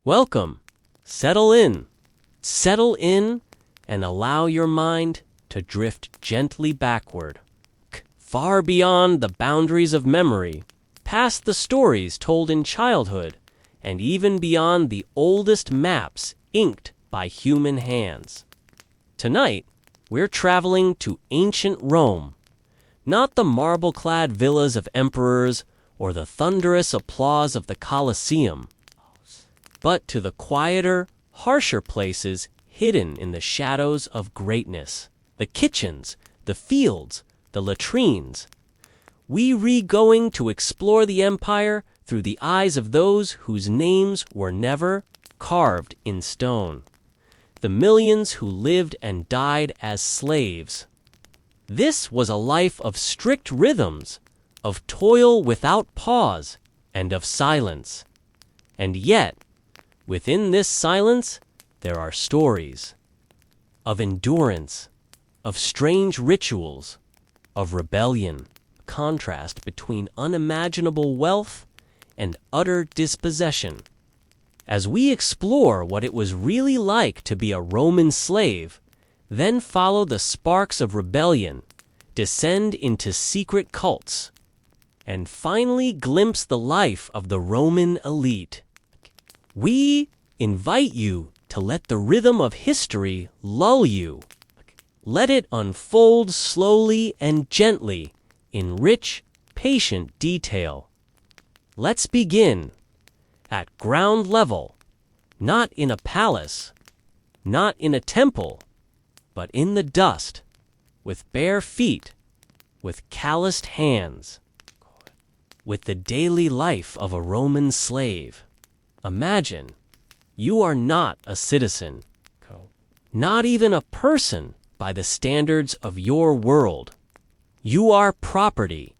Welcome. Settle in. Settle in and allow your mind to drift gently backward, far beyond the boundaries of memory, past the stories told in childhood, and even beyond the oldest maps inked by human hands. Tonight, we're traveling to ancient Rome, not the marble-clad villas of emperors or the thunderous applause of the Colosseum, but to the quieter, harsher places hidden in the shadows of greatness. The kitchens, the fields, the latrines. We going to explore the empire through the eyes of those whose names were never carved in stone. The millions who lived and died as slaves. This was a life of strict rhythms, of toil without pause, and of silence. And yet, within this silence, there are stories of endurance, of strange rituals, of rebellion, contrast between unimaginable wealth and utter dispossession. As we explore what it was really like to be a Roman slave, then follow the sparks of rebellion, descend into secret cults, and finally glimpse the life of the Roman elite. We invite you to let the rhythm of history lull you. Let it unfold slowly and gently in rich, patient detail. Let's begin at ground level, not in a palace, not in a temple, but in the dust, with bare feet, with calloused hands, with the daily life of a Roman slave. Imagine, you are not a citizen, not even a person by the standards of your world. You are property,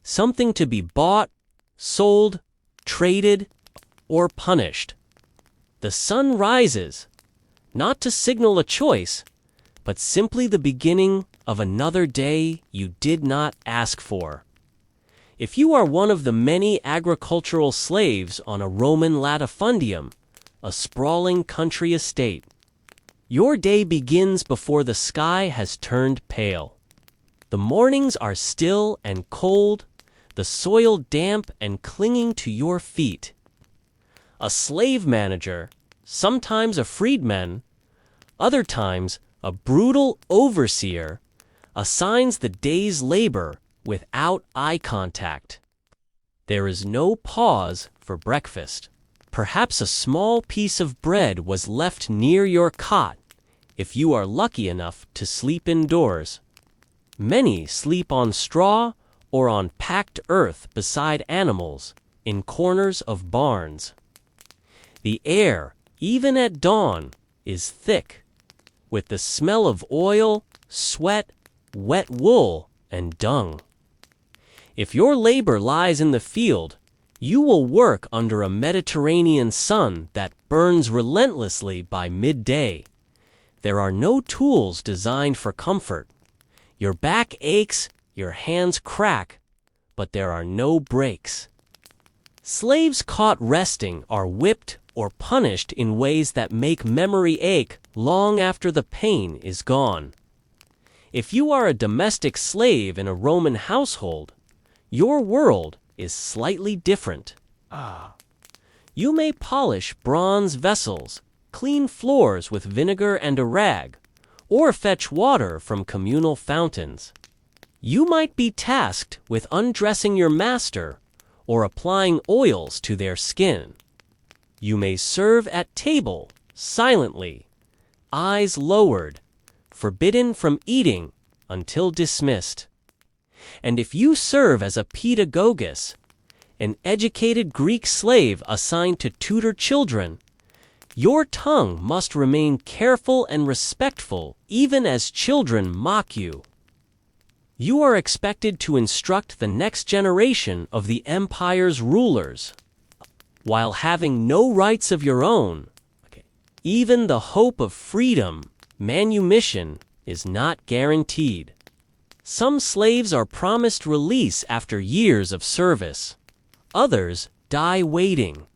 something to be bought, sold, traded, or punished. The sun rises, not to signal a choice, but simply the beginning of another day you did not ask for. If you are one of the many agricultural slaves on a Roman latifundium, a sprawling country estate, your day begins before the sky has turned pale. The mornings are still and cold, the soil damp and clinging to your feet. A slave manager, sometimes a freedman, other times a brutal overseer, assigns the day's labor without eye contact. There is no pause for breakfast. Perhaps a small piece of bread was left near your cot, if you are lucky enough to sleep indoors. Many sleep on straw or on packed earth beside animals, in corners of barns. The air, even at dawn, is thick, with the smell of oil, sweat, wet wool, and dung. If your labor lies in the field, you will work under a Mediterranean sun that burns relentlessly by midday. There are no tools designed for comfort. Your back aches, your hands crack, but there are no breaks. Slaves caught resting are whipped or punished in ways that make memory ache long after the pain is gone. If you are a domestic slave in a Roman household, your world is slightly different. You may polish bronze vessels, clean floors with vinegar and a rag, or fetch water from communal fountains. You might be tasked with undressing your master or applying oils to their skin. You may serve at table silently, eyes lowered, forbidden from eating until dismissed. And if you serve as a pedagogus, an educated Greek slave assigned to tutor children, your tongue must remain careful and respectful even as children mock you. You are expected to instruct the next generation of the empire's rulers, while having no rights of your own. Even the hope of freedom, manumission, is not guaranteed. Some slaves are promised release after years of service. Others die waiting.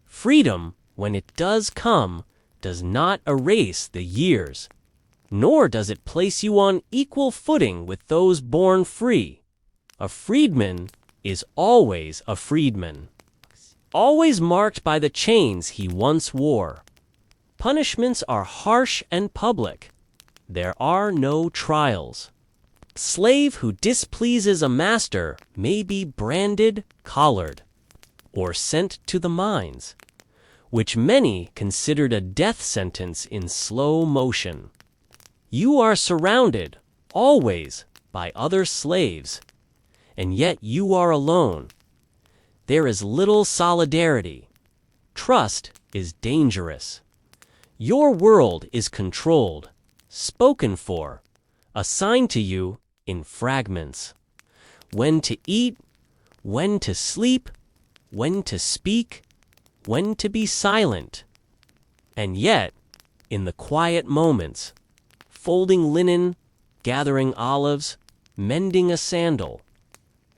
Freedom when it does come, does not erase the years, nor does it place you on equal footing with those born free. A freedman is always a freedman, always marked by the chains he once wore. Punishments are harsh and public. There are no trials. Slave who displeases a master may be branded, collared, or sent to the mines, which many considered a death sentence in slow motion. You are surrounded, always, by other slaves, and yet you are alone. There is little solidarity. Trust is dangerous. Your world is controlled, spoken for, assigned to you in fragments. When to eat, when to sleep, when to speak, when to be silent. And yet, in the quiet moments, folding linen, gathering olives, mending a sandal,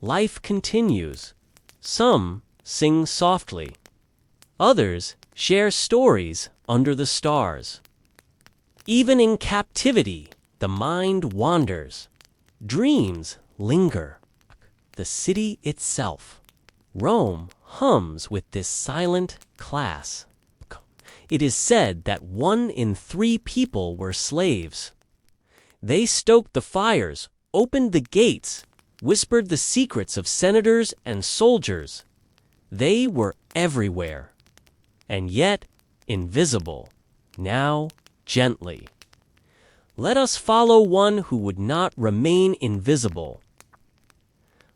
life continues. Some sing softly. Others share stories under the stars. Even in captivity, the mind wanders. Dreams linger. The city itself, Rome, hums with this silent class. It is said that 1 in 3 people were slaves. They stoked the fires, opened the gates, whispered the secrets of senators and soldiers. They were everywhere, and yet invisible, now gently. Let us follow one who would not remain invisible.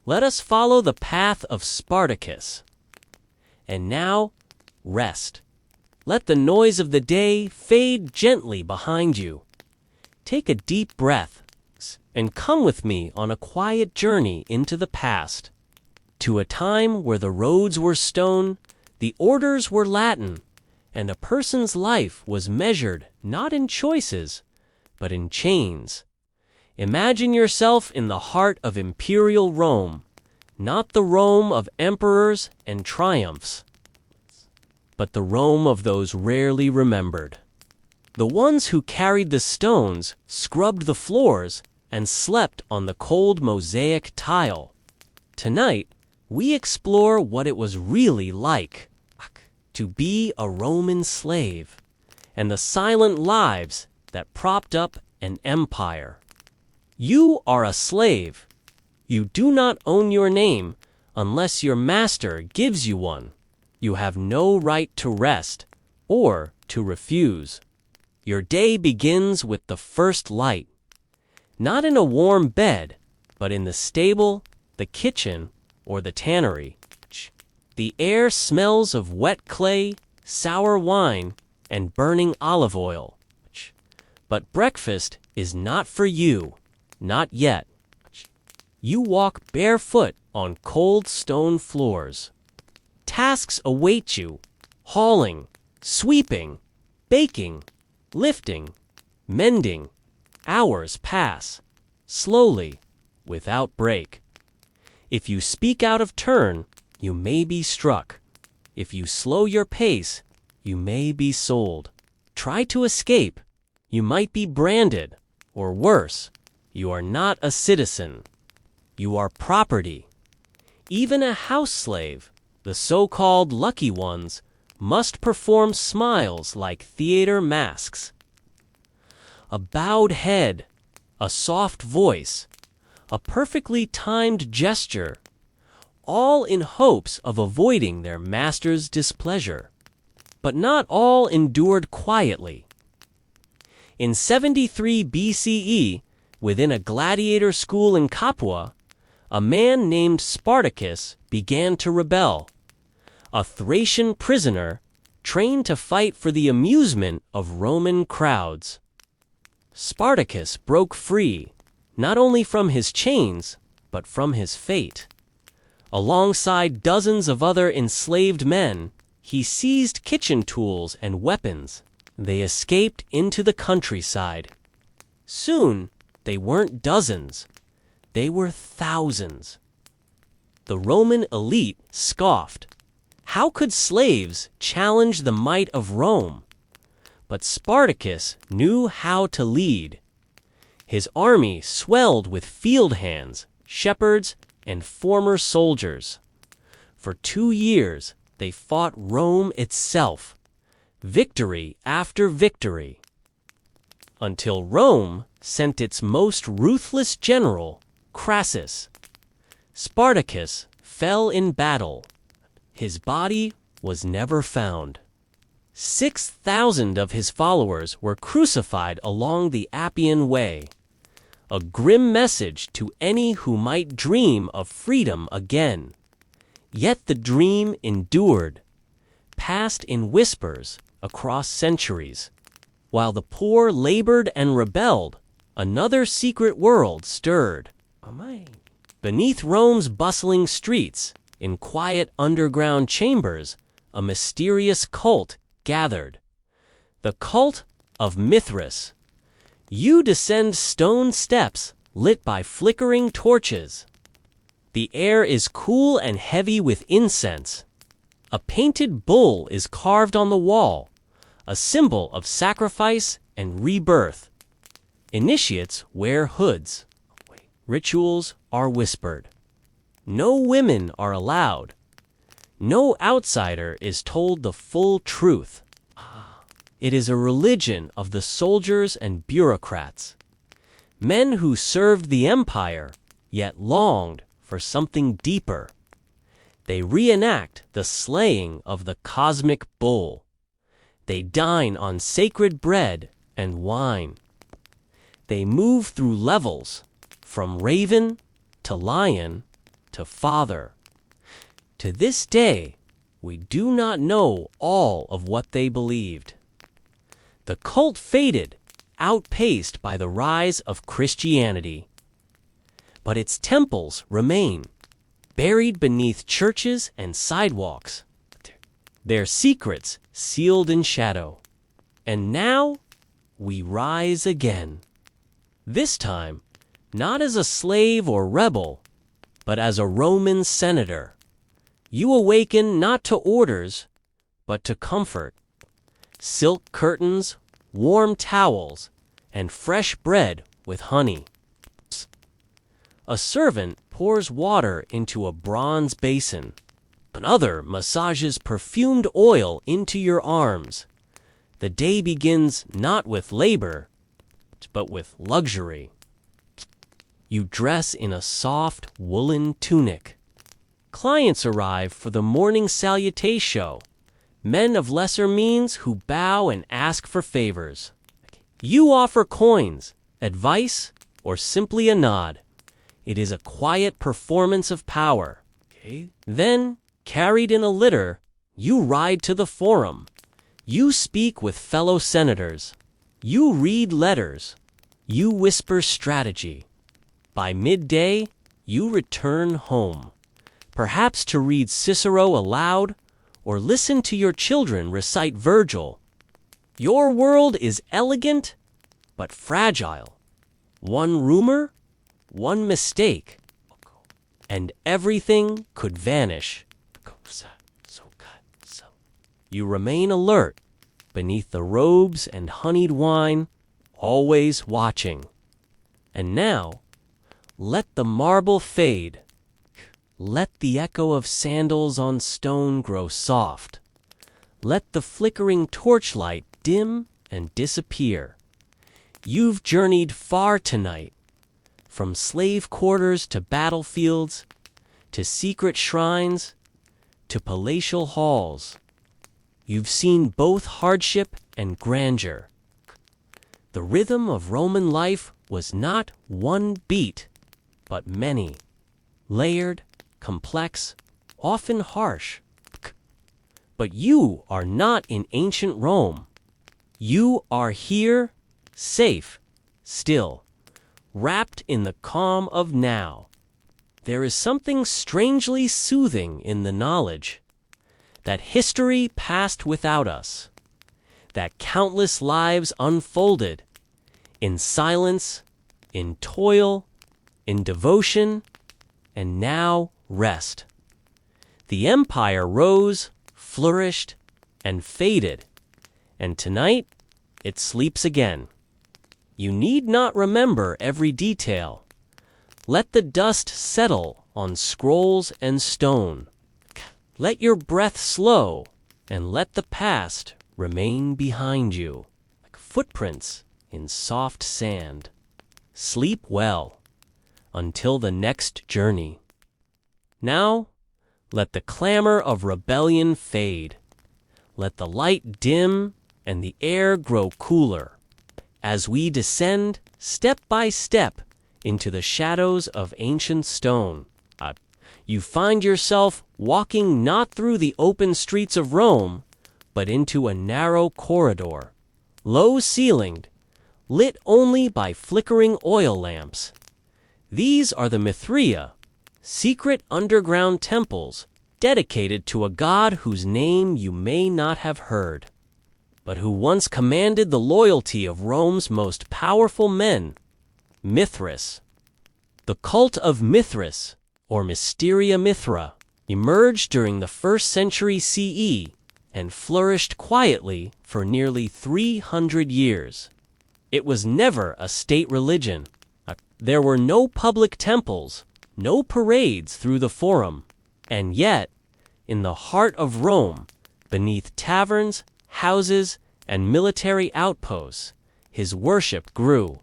Let us follow the path of Spartacus. And now, rest. Let the noise of the day fade gently behind you. Take a deep breath and come with me on a quiet journey into the past, to a time where the roads were stone, the orders were Latin, and a person's life was measured not in choices, but in chains. Imagine yourself in the heart of imperial Rome, not the Rome of emperors and triumphs, but the Rome of those rarely remembered. The ones who carried the stones, scrubbed the floors, and slept on the cold mosaic tile. Tonight, we explore what it was really like to be a Roman slave, and the silent lives that propped up an empire. You are a slave. You do not own your name unless your master gives you one. You have no right to rest or to refuse. Your day begins with the first light, not in a warm bed, but in the stable, the kitchen, or the tannery. The air smells of wet clay, sour wine, and burning olive oil. But breakfast is not for you, not yet. You walk barefoot on cold stone floors. Tasks await you: hauling, sweeping, baking, lifting, mending. Hours pass, slowly, without break. If you speak out of turn, you may be struck. If you slow your pace, you may be sold. Try to escape. You might be branded, or worse, you are not a citizen. You are property. Even a house slave, the so-called lucky ones, must perform smiles like theater masks. A bowed head, a soft voice, a perfectly timed gesture, all in hopes of avoiding their master's displeasure. But not all endured quietly. In 73 BCE, within a gladiator school in Capua, a man named Spartacus began to rebel. A Thracian prisoner, trained to fight for the amusement of Roman crowds. Spartacus broke free, not only from his chains, but from his fate. Alongside dozens of other enslaved men, he seized kitchen tools and weapons. They escaped into the countryside. Soon, they weren't dozens. They were thousands. The Roman elite scoffed. How could slaves challenge the might of Rome? But Spartacus knew how to lead. His army swelled with field hands, shepherds, and former soldiers. For 2 years, they fought Rome itself, victory after victory, until Rome sent its most ruthless general, Crassus. Spartacus fell in battle. His body was never found. 6,000 of his followers were crucified along the Appian Way, a grim message to any who might dream of freedom again. Yet the dream endured, passed in whispers across centuries. While the poor labored and rebelled, another secret world stirred. Beneath Rome's bustling streets, in quiet underground chambers, a mysterious cult gathered. The cult of Mithras. You descend stone steps lit by flickering torches. The air is cool and heavy with incense. A painted bull is carved on the wall, a symbol of sacrifice and rebirth. Initiates wear hoods. Rituals are whispered. No women are allowed. No outsider is told the full truth. It is a religion of the soldiers and bureaucrats. Men who served the empire, yet longed for something deeper. They reenact the slaying of the cosmic bull. They dine on sacred bread and wine. They move through levels, from raven to lion to father. To this day, we do not know all of what they believed. The cult faded, outpaced by the rise of Christianity. But its temples remain, buried beneath churches and sidewalks, their secrets sealed in shadow. And now, we rise again. This time, not as a slave or rebel, but as a Roman senator. You awaken not to orders, but to comfort. Silk curtains, warm towels, and fresh bread with honey. A servant pours water into a bronze basin. Another massages perfumed oil into your arms. The day begins not with labor, but with luxury. You dress in a soft woolen tunic. Clients arrive for the morning saluté show. Men of lesser means who bow and ask for favors. You offer coins, advice, or simply a nod. It is a quiet performance of power. Then, carried in a litter, you ride to the forum. You speak with fellow senators. You read letters. You whisper strategy. By midday, you return home, perhaps to read Cicero aloud or listen to your children recite Virgil. Your world is elegant, but fragile. One rumor, one mistake, and everything could vanish. You remain alert beneath the robes and honeyed wine, always watching. And now, let the marble fade. Let the echo of sandals on stone grow soft. Let the flickering torchlight dim and disappear. You've journeyed far tonight, from slave quarters to battlefields, to secret shrines, to palatial halls. You've seen both hardship and grandeur. The rhythm of Roman life was not one beat, but many, layered, complex, often harsh. But you are not in ancient Rome. You are here, safe, still, wrapped in the calm of now. There is something strangely soothing in the knowledge that history passed without us, that countless lives unfolded in silence, in toil, in devotion, and now rest. The empire rose flourished, and faded, and tonight it sleeps again. You need not remember every detail. Let the dust settle on scrolls and stone. Let your breath slow, and let the past remain behind you, like footprints in soft sand. Sleep well, until the next journey. Now, let the clamor of rebellion fade. Let the light dim and the air grow cooler, as we descend step by step into the shadows of ancient stone. You find yourself walking not through the open streets of Rome, but into a narrow corridor, low-ceilinged, lit only by flickering oil lamps. These are the Mithria, secret underground temples dedicated to a god whose name you may not have heard, but who once commanded the loyalty of Rome's most powerful men, Mithras. The cult of Mithras, or Mysteria Mithra, emerged during the 1st century CE and flourished quietly for nearly 300 years. It was never a state religion. There were no public temples, no parades through the Forum, and yet, in the heart of Rome, beneath taverns, houses, and military outposts, his worship grew.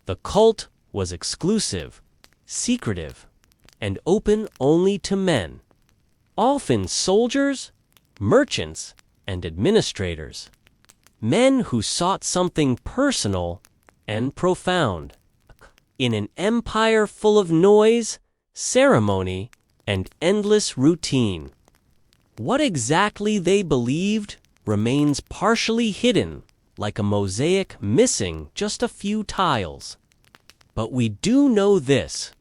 The cult was exclusive, secretive, and open only to men, often soldiers, merchants, and administrators. Men who sought something personal and profound. In an empire full of noise, ceremony, and endless routine. What exactly they believed remains partially hidden, like a mosaic missing just a few tiles. But we do know this.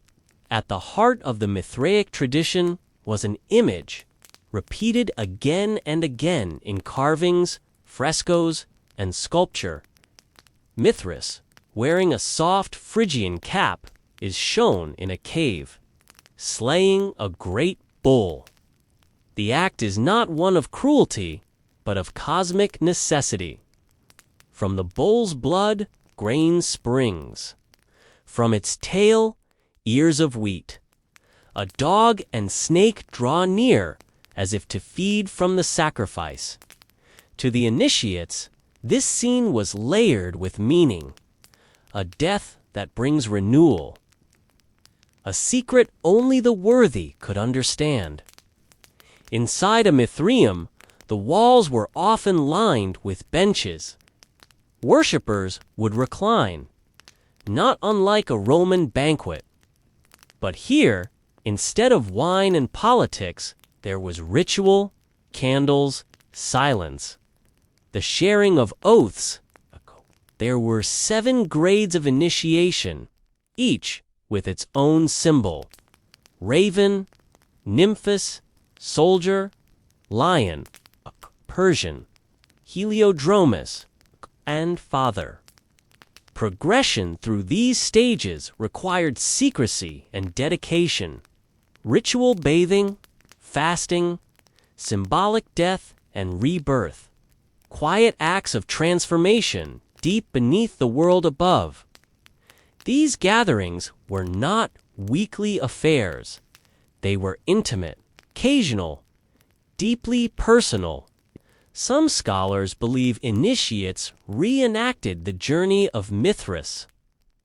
At the heart of the Mithraic tradition was an image, repeated again and again in carvings, frescoes, and sculpture. Mithras, wearing a soft Phrygian cap, is shown in a cave, slaying a great bull. The act is not one of cruelty, but of cosmic necessity. From the bull's blood, grain springs. From its tail, ears of wheat. A dog and snake draw near, as if to feed from the sacrifice. To the initiates, this scene was layered with meaning. A death that brings renewal. A secret only the worthy could understand. Inside a Mithraeum, the walls were often lined with benches. Worshippers would recline, not unlike a Roman banquet. But here, instead of wine and politics, there was ritual, candles, silence, the sharing of oaths. There were 7 grades of initiation, each with its own symbol: raven, nymphus, soldier, lion, Persian, heliodromus, and father. Progression through these stages required secrecy and dedication. Ritual bathing, fasting, symbolic death and rebirth. Quiet acts of transformation deep beneath the world above. These gatherings were not weekly affairs. They were intimate, occasional, deeply personal. Some scholars believe initiates reenacted the journey of Mithras.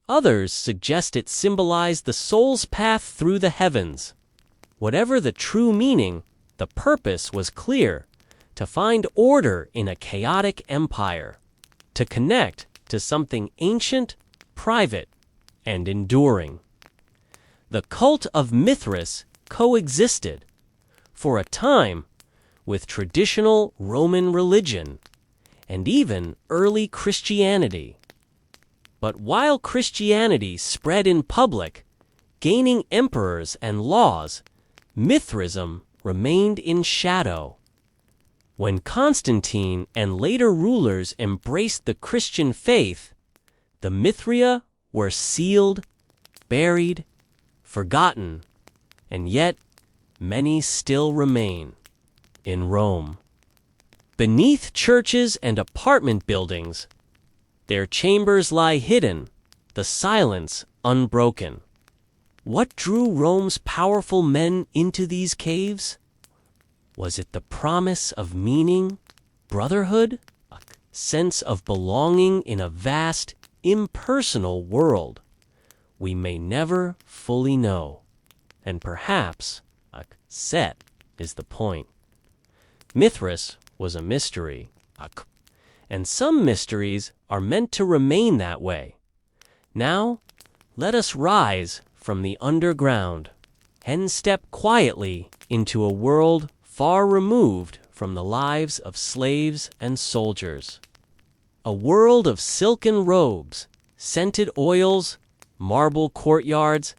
Others suggest it symbolized the soul's path through the heavens. Whatever the true meaning, the purpose was clear: to find order in a chaotic empire, to connect to something ancient, private, and enduring. The cult of Mithras coexisted, for a time, with traditional Roman religion, and even early Christianity. But while Christianity spread in public, gaining emperors and laws, Mithraism remained in shadow. When Constantine and later rulers embraced the Christian faith, the Mithria were sealed, buried, forgotten, and yet many still remain in Rome. Beneath churches and apartment buildings, their chambers lie hidden, the silence unbroken. What drew Rome's powerful men into these caves? Was it the promise of meaning, brotherhood, a sense of belonging in a vast, impersonal world? We may never fully know, and perhaps a set is the point. Mithras was a mystery, and some mysteries are meant to remain that way. Now, let us rise from the underground and step quietly into a world far removed from the lives of slaves and soldiers. A world of silken robes, scented oils, marble courtyards,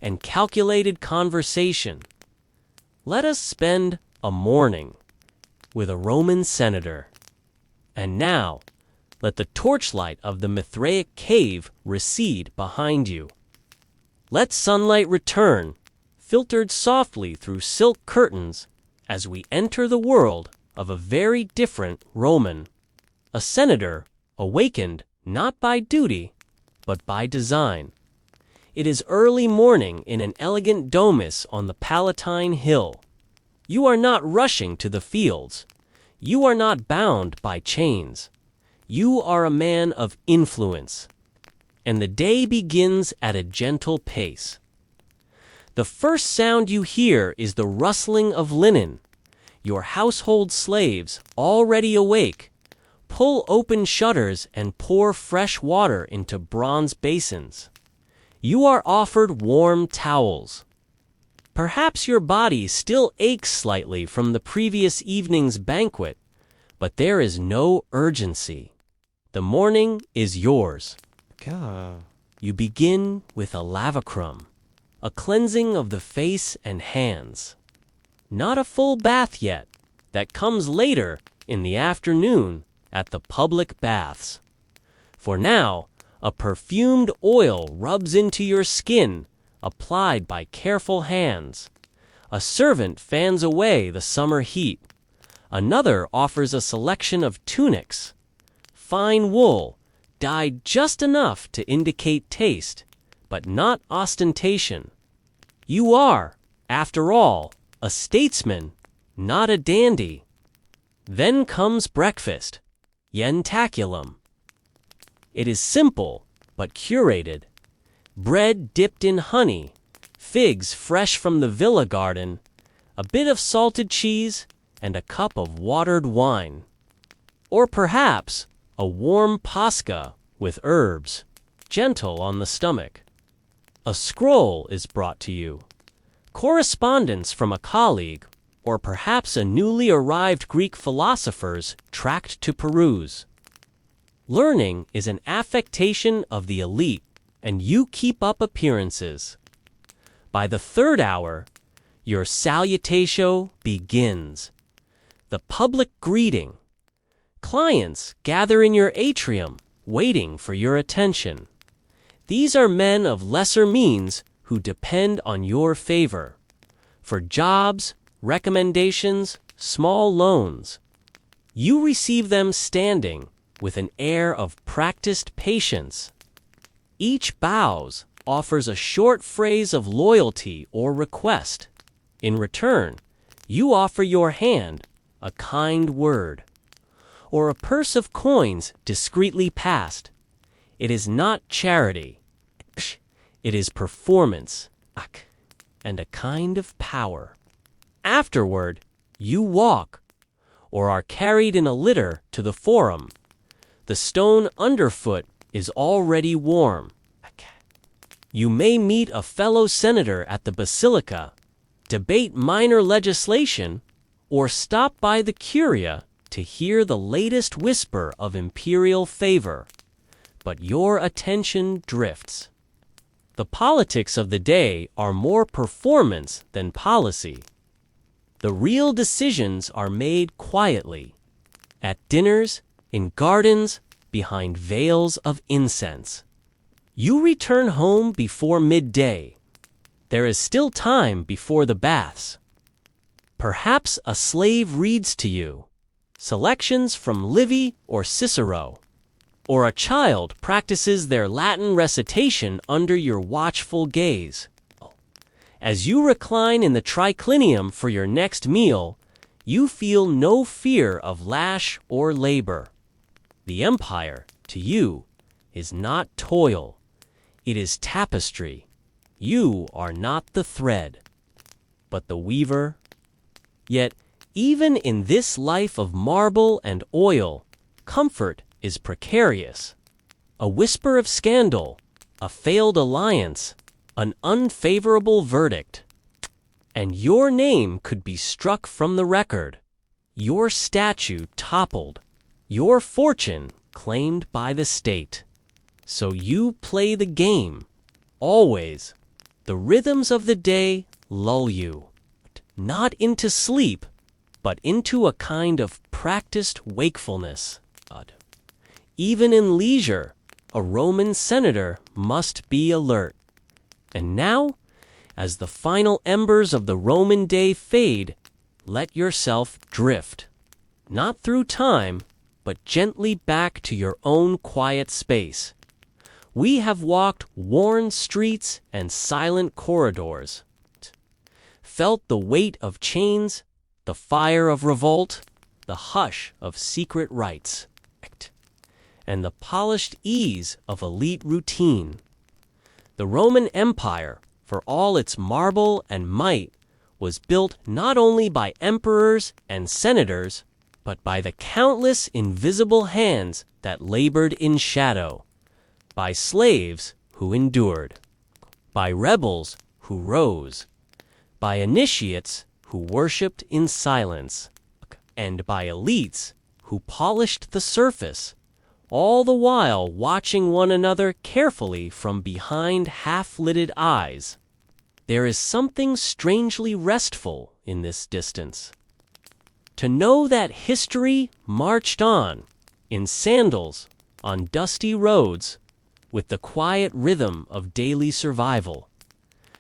and calculated conversation. Let us spend a morning with a Roman senator. And now, let the torchlight of the Mithraic cave recede behind you. Let sunlight return, filtered softly through silk curtains, as we enter the world of a very different Roman. A senator awakened not by duty, but by design. It is early morning in an elegant domus on the Palatine Hill. You are not rushing to the fields. You are not bound by chains. You are a man of influence. And the day begins at a gentle pace. The first sound you hear is the rustling of linen. Your household slaves, already awake, pull open shutters and pour fresh water into bronze basins. You are offered warm towels. Perhaps your body still aches slightly from the previous evening's banquet, but there is no urgency. The morning is yours. You begin with a lavacrum, a cleansing of the face and hands. Not a full bath yet. That comes later in the afternoon at the public baths. For now, a perfumed oil rubs into your skin, applied by careful hands. A servant fans away the summer heat. Another offers a selection of tunics. Fine wool, dyed just enough to indicate taste, but not ostentation. You are, after all, a statesman, not a dandy. Then comes breakfast, yentaculum. It is simple, but curated. Bread dipped in honey, figs fresh from the villa garden, a bit of salted cheese, and a cup of watered wine. Or perhaps a warm pasca with herbs, gentle on the stomach. A scroll is brought to you, correspondence from a colleague, or perhaps a newly arrived Greek philosopher's tract to peruse. Learning is an affectation of the elite, and you keep up appearances. By the third hour, your salutatio begins. The public greeting. Clients gather in your atrium, waiting for your attention. These are men of lesser means who depend on your favor. For jobs, recommendations, small loans. You receive them standing with an air of practiced patience. Each bows offers a short phrase of loyalty or request. In return, you offer your hand, a kind word, or a purse of coins discreetly passed. It is not charity. It is performance, and a kind of power. Afterward, you walk, or are carried in a litter to the forum. The stone underfoot is already warm. You may meet a fellow senator at the basilica, debate minor legislation, or stop by the curia to hear the latest whisper of imperial favor. But your attention drifts. The politics of the day are more performance than policy. The real decisions are made quietly, at dinners, in gardens, behind veils of incense. You return home before midday. There is still time before the baths. Perhaps a slave reads to you. selections from Livy or Cicero, or a child practices their Latin recitation under your watchful gaze. As you recline in the triclinium for your next meal, you feel no fear of lash or labor. The empire, to you, is not toil. It is tapestry. You are not the thread, but the weaver. Yet, even in this life of marble and oil, comfort is precarious. A whisper of scandal, a failed alliance, an unfavorable verdict, and your name could be struck from the record, your statue toppled, your fortune claimed by the state. So you play the game, always. The rhythms of the day lull you, not into sleep, but into a kind of practiced wakefulness. Even in leisure, a Roman senator must be alert. And now, as the final embers of the Roman day fade, let yourself drift, not through time, but gently back to your own quiet space. We have walked worn streets and silent corridors, felt the weight of chains, the fire of revolt, the hush of secret rites, and the polished ease of elite routine. The Roman Empire, for all its marble and might, was built not only by emperors and senators, but by the countless invisible hands that labored in shadow, by slaves who endured, by rebels who rose, by initiates who worshipped in silence, and by elites who polished the surface, all the while watching one another carefully from behind half-lidded eyes. There is something strangely restful in this distance. To know that history marched on, in sandals, on dusty roads, with the quiet rhythm of daily survival.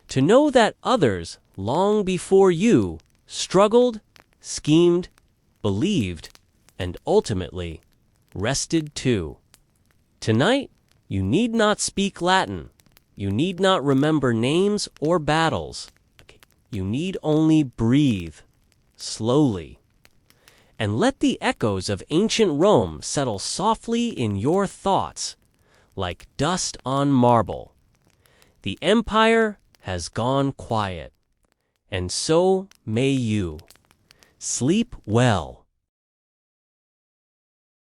To know that others, long before you, struggled, schemed, believed, and ultimately rested too. Tonight, you need not speak Latin. You need not remember names or battles. You need only breathe, slowly. And let the echoes of ancient Rome settle softly in your thoughts, like dust on marble. The empire has gone quiet, and so may you. Sleep well.